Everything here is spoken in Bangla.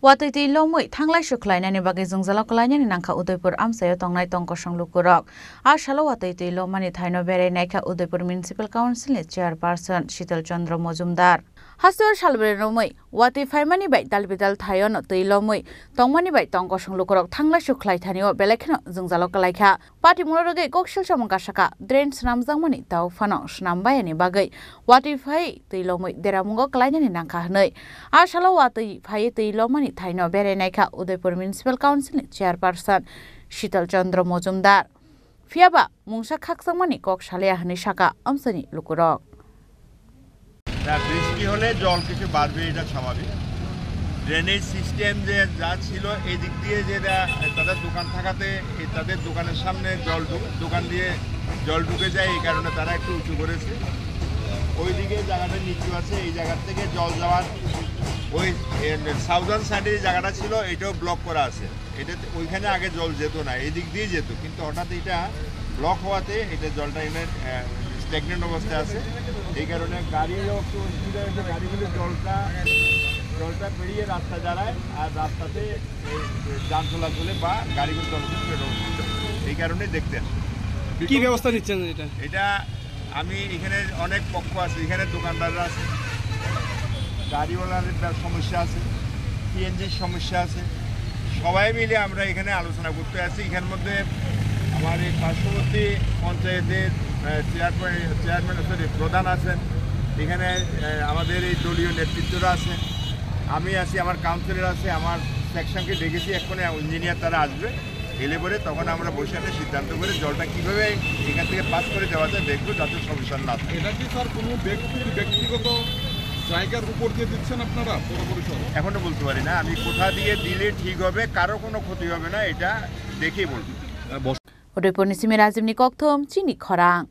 Watiti lomui thanglai shuklainani bagi jungjalok kalainani nangkha Udaipur amsayo tongnai tongkosang lukurok. Ashalo watiti lomani thaino berai naikha Udaipur Municipal Council ni chairperson Shital Chandra Mojumdar. Hastor salbere romui wati faimani bai dalbidal thayon tui lomui tongmani bai tongkosang lukurok thanglai shuklai thanio belekhno jungjalok kalaikha. Party muroge kokshil samangka saka drain snamjangmani tau fano snambayani bagai wati fai tui lomui deramungo kalainani nangkha hnai. Ashalo wati fai tui lomani thaino berai naikha Udaipur Municipal Council ni chairperson Shital Chandra Mojumdar. Fiaba mungsa khaksangmani kok salia hni saka amsani lukurok. বৃষ্টি হলে জল কিছু বাড়বে, এটা স্বাভাবিক। ড্রেনেজ সিস্টেম যে যা ছিল এই দিক দিয়ে যেটা তাদের দোকান থাকাতে তাদের দোকানের সামনে দোকান দিয়ে জল ঢুকে যায়, এই কারণে তারা একটু উঁচু করেছে। ওইদিকে জায়গাটা নিচু আছে, এই জায়গা থেকে জল যাওয়ার ওই সাউদার্ন সাইডে যে জায়গাটা ছিল এটাও ব্লক করা আছে। এটা ওইখানে আগে জল যেত না, এই দিক দিয়ে যেত, কিন্তু হঠাৎ এটা ব্লক হওয়াতে এটা জলটা এনে স্ট্যাগনেন্ট অবস্থায় আছে। এই কারণে গাড়িরও একটু অসুবিধা হয়েছে, গাড়িগুলো জলটা পেরিয়ে রাস্তা দাঁড়ায় আর রাস্তাতে যান চলাচলে বা গাড়িগুলো চলাচল এই কারণে দেখতে আসে। কি ব্যবস্থা নিচ্ছেন? এটা আমি এখানে অনেক পক্ষ আছে, এখানে দোকানদাররা আছে, গাড়িওয়ালার সমস্যা আছে, সিএনজির সমস্যা আছে, সবাই মিলে আমরা এখানে আলোচনা করতে আসি। এখানের মধ্যে আমার এই পার্শ্ববর্তী পঞ্চায়েতের প্রধান আছেন, এখানে আমাদের এই দলীয় নেতৃত্বরা আছে, আমি আছি, আমার কাউন্সিলর আছে, আমার সেকশনকে ডেকেছি, এখন ইঞ্জিনিয়ার তারা আসবে, এলে পরে তখন আমরা বসে একটা সিদ্ধান্ত করে জলটা কীভাবে এখান থেকে পাস করে দেওয়া যায় দেখবো, যাতে সমস্যা না থাকে। এটা কি স্যার কোনো ব্যক্তিগত জায়গার উপর দিয়ে দিচ্ছেন আপনারা? এখনো বলতে পারি না, আমি কোথা দিয়ে দিলে ঠিক হবে, কারো কোনো ক্ষতি হবে না, এটা দেখেই বলবো। Udaipur ni simi Razim ni kokthom chini khorang.